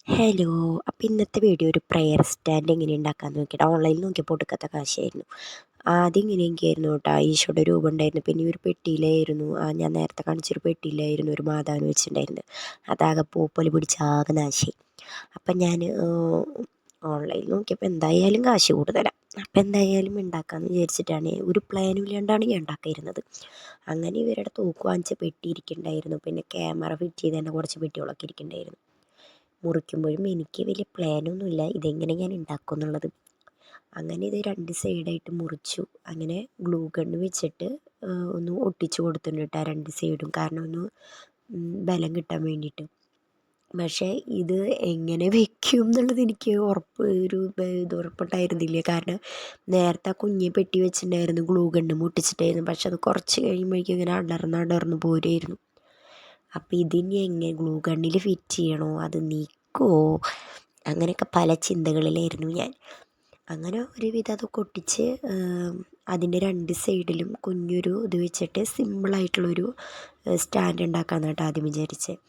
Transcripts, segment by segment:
Hello. അപ്പോൾ ഇന്നത്തെ video ഒരു പ്രെയർ സ്റ്റാൻഡ് എങ്ങനെ ഉണ്ടാക്കാമെന്ന് നോക്കിയിട്ട് ഓൺലൈനിൽ നോക്കിയപ്പോൾ ഒടുക്കത്തെ കാശായിരുന്നു. ആദ്യം ഇങ്ങനെയൊക്കെയായിരുന്നു കേട്ടോ, ഈശോയുടെ രൂപം ഉണ്ടായിരുന്നു. പിന്നെ ഒരു പെട്ടിയിലായിരുന്നു, ഞാൻ നേരത്തെ കാണിച്ചൊരു പെട്ടിയിലായിരുന്നു ഒരു മാതാവിനെ വെച്ചിട്ടുണ്ടായിരുന്നത്. അതാകെ പൂപ്പൽ പിടിച്ച് ആകെ നാശമായി. അപ്പം ഞാൻ ഓൺലൈനിൽ നോക്കിയപ്പോൾ എന്തായാലും കാശ് കൂടുതലാണ്. അപ്പം എന്തായാലും ഉണ്ടാക്കാമെന്ന് വിചാരിച്ചിട്ടാണ്, ഒരു പ്ലാനും ഇല്ലാണ്ടാണ് ഞാൻ ഉണ്ടാക്കിയിരുന്നത്. അങ്ങനെ ഇവരുടെ തൂക്ക് വാങ്ങിച്ച പെട്ടി ഇരിക്കുന്നുണ്ടായിരുന്നു. പിന്നെ ക്യാമറ ഫിറ്റ് ചെയ്ത് തന്നെ കുറച്ച് പെട്ടികളൊക്കെ ഇരിക്കുന്നുണ്ടായിരുന്നു. മുറിക്കുമ്പോഴും എനിക്ക് വലിയ പ്ലാനൊന്നുമില്ല ഇതെങ്ങനെ ഞാൻ ഉണ്ടാക്കും എന്നുള്ളത്. അങ്ങനെ ഇത് 2 സൈഡായിട്ട് മുറിച്ചു. അങ്ങനെ ഗ്ലൂ ഗണ്ണ് വെച്ചിട്ട് ഒന്ന് ഒട്ടിച്ചു കൊടുത്തിട്ടുണ്ട് കേട്ടോ 2 സൈഡും, കാരണം ഒന്ന് ബലം കിട്ടാൻ വേണ്ടിയിട്ട്. പക്ഷേ ഇത് എങ്ങനെ വെക്കും എന്നുള്ളത് എനിക്ക് ഉറപ്പുണ്ടായിരുന്നില്ല. കാരണം നേരത്തെ കുഞ്ഞി പെട്ടി വെച്ചിട്ടുണ്ടായിരുന്നു, ഗ്ലൂ ഗണ്ണ് ഒട്ടിച്ചിട്ടായിരുന്നു. പക്ഷെ അത് കുറച്ച് കഴിയുമ്പോഴേക്കും ഇങ്ങനെ അടർന്ന് പോരുമായിരുന്നു. അപ്പോൾ ഇതിനി എങ്ങനെ ഗ്ലൂ ഗണ്ണിൽ ഫിറ്റ് ചെയ്യണോ, അത് നിൽക്കുമോ, അങ്ങനെയൊക്കെ പല ചിന്തകളിലായിരുന്നു ഞാൻ. അങ്ങനെ ഒരുവിധം അതൊക്കെ ഒട്ടിച്ച് അതിൻ്റെ 2 സൈഡിലും കുഞ്ഞൊരു ഇത് വെച്ചിട്ട് സിമ്പിളായിട്ടുള്ളൊരു സ്റ്റാൻഡ് ഉണ്ടാക്കാമെന്ന് കേട്ടോ ആദ്യം വിചാരിച്ചത്.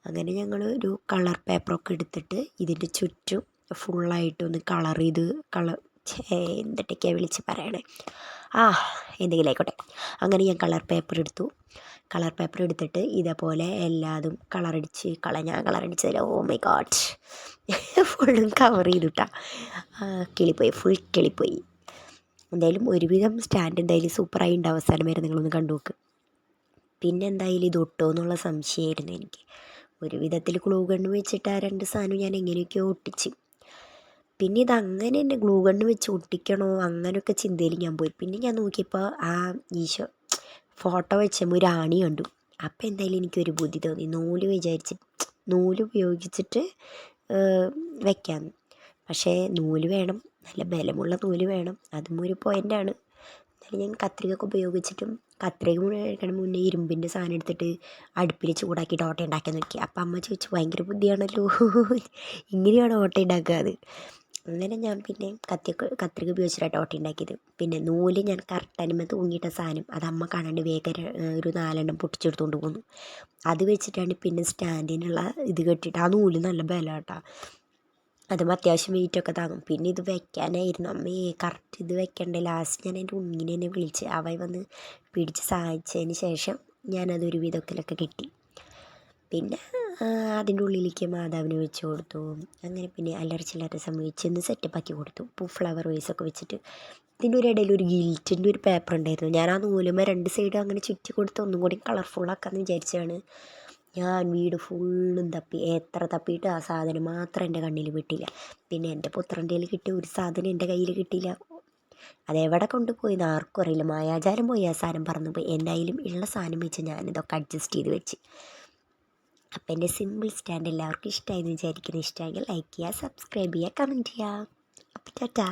അങ്ങനെ ഞങ്ങൾ ഒരു കളർ പേപ്പറൊക്കെ എടുത്തിട്ട് ഇതിൻ്റെ ചുറ്റും ഫുള്ളായിട്ടൊന്ന് കളർ ചെയ്ത് എന്തിട്ടൊക്കെയാണ് വിളിച്ച് പറയണേ, എന്തെങ്കിലും ആയിക്കോട്ടെ. അങ്ങനെ ഞാൻ കളർ പേപ്പർ എടുത്തിട്ട് ഇതേപോലെ എല്ലാതും ഞാൻ കളറടിച്ചതിൽ ഓ മൈ ഗോഡ് ഫുള്ളും കവർ ചെയ്തിട്ടാ. ഫുൾ കിളിപ്പോയി. എന്തായാലും ഒരുവിധം സ്റ്റാൻഡ് എന്തായാലും സൂപ്പറായി ഉണ്ട്. അവസാനം വരെ നിങ്ങളൊന്ന് കണ്ടു നോക്ക്. പിന്നെ എന്തായാലും ഇത് ഒട്ടുമോ എന്നുള്ള സംശയമായിരുന്നു എനിക്ക്. ഒരു വിധത്തിൽ ഗ്ലൂ ഗണ്ണ് വെച്ചിട്ട് ആ 2 സാധനം ഞാൻ എങ്ങനെയൊക്കെയോ ഒട്ടിച്ച്. പിന്നെ ഇതങ്ങനെ തന്നെ ഗ്ലൂ ഗണ്ണ് വെച്ച് ഒട്ടിക്കണോ അങ്ങനെയൊക്കെ ചിന്തയിൽ ഞാൻ പോയി. പിന്നെ ഞാൻ നോക്കിയപ്പോൾ ഈശോ ഫോട്ടോ വെച്ചപ്പോൾ ഒരു ആണി കണ്ടു. അപ്പോൾ എന്തായാലും എനിക്കൊരു ബുദ്ധി തോന്നി, നൂല് ഉപയോഗിച്ചിട്ട് വെക്കാമെന്ന്. പക്ഷേ നൂല് വേണം, നല്ല ബലമുള്ള നൂല് വേണം, അതും ഒരു പോയിൻ്റാണ്. എന്നാലും ഞാൻ കത്രികയൊക്കെ ഉപയോഗിച്ചിട്ടും, കത്രിക മുന്നേ ഇരുമ്പിൻ്റെ സാധനം എടുത്തിട്ട് അടുപ്പിൽ ചൂടാക്കിയിട്ട് ഓട്ട ഉണ്ടാക്കാൻ നോക്കി. അപ്പം അമ്മ ചോദിച്ചു, ഭയങ്കര ബുദ്ധിയാണല്ലോ ഇങ്ങനെയാണ് ഓട്ട ഉണ്ടാക്കുക. അങ്ങനെ ഞാൻ പിന്നെ കത്രിക ഉപയോഗിച്ചിട്ടാണ് ഓട്ട ഉണ്ടാക്കിയത്. പിന്നെ നൂല് ഞാൻ കറക്റ്റ് അതിന്മേൽ തൂങ്ങിയിട്ട സാധനം അത് അമ്മ കാണാണ്ട് വേഗം ഒരു 4 എണ്ണം പൊട്ടിച്ചെടുത്തുകൊണ്ട് പോന്നു. അത് വെച്ചിട്ടാണ് പിന്നെ സ്റ്റാൻഡിനുള്ള ഇത് കെട്ടിയിട്ട്, ആ നൂല് നല്ല ബലം കേട്ടോ, അതും അത്യാവശ്യം വെയിറ്റൊക്കെ താങ്ങും. പിന്നെ ഇത് വെക്കാനായിരുന്നു അമ്മേ കറക്റ്റ് ഇത് വെക്കണ്ടേ. ലാസ്റ്റ് ഞാൻ എൻ്റെ ഉണ്ണിനെ തന്നെ വിളിച്ച് അവൻ വന്ന് പിടിച്ച് സഹായിച്ചതിന് ശേഷം ഞാനതൊരു വിധത്തിലൊക്കെ കെട്ടി. പിന്നെ അതിൻ്റെ ഉള്ളിലേക്ക് മാതാവിനെ വെച്ച് കൊടുത്തു. അങ്ങനെ പിന്നെ അല്ലറ ചില്ലറ സംഭവിച്ചൊന്ന് സെറ്റപ്പാക്കി കൊടുത്തു, ഫ്ലവർ വേസൊക്കെ വെച്ചിട്ട്. ഇതിൻ്റെ ഒരു ഇടയിൽ ഒരു ഗിൽറ്റിൻ്റെ ഒരു പേപ്പർ ഉണ്ടായിരുന്നു. ഞാൻ ആ നൂലുമ്മ 2 സൈഡും അങ്ങനെ ചുറ്റി കൊടുത്ത് ഒന്നും കൂടി കളർഫുള്ളാക്കാമെന്ന് വിചാരിച്ചാണ്. ഞാൻ വീട് ഫുള്ളും തപ്പി, എത്ര തപ്പിയിട്ട് ആ സാധനം മാത്രം എൻ്റെ കണ്ണിൽ പെട്ടില്ല. പിന്നെ എൻ്റെ പുത്രൻ്റെ കയ്യിൽ കിട്ടിയ ഒരു സാധനം എൻ്റെ കയ്യിൽ കിട്ടിയില്ല. അതെവിടെ കൊണ്ടുപോയിന്ന് ആർക്കും അറിയില്ല. മായാജാലം പോയി ആ സാധനം പറന്നു പോയി. എന്തായാലും ഉള്ള സാധനം വെച്ച് ഞാനിതൊക്കെ അഡ്ജസ്റ്റ് ചെയ്ത് വെച്ച്. അപ്പം എൻ്റെ സിമ്പിൾ സ്റ്റാൻഡ് എല്ലാവർക്കും ഇഷ്ടമായെന്ന് വിചാരിക്കുന്നു. ഇഷ്ടമായെങ്കിൽ ലൈക്ക് ചെയ്യുക, സബ്സ്ക്രൈബ് ചെയ്യുക, കമൻറ്റ് ചെയ്യുക. അപ്പം ടാറ്റാ.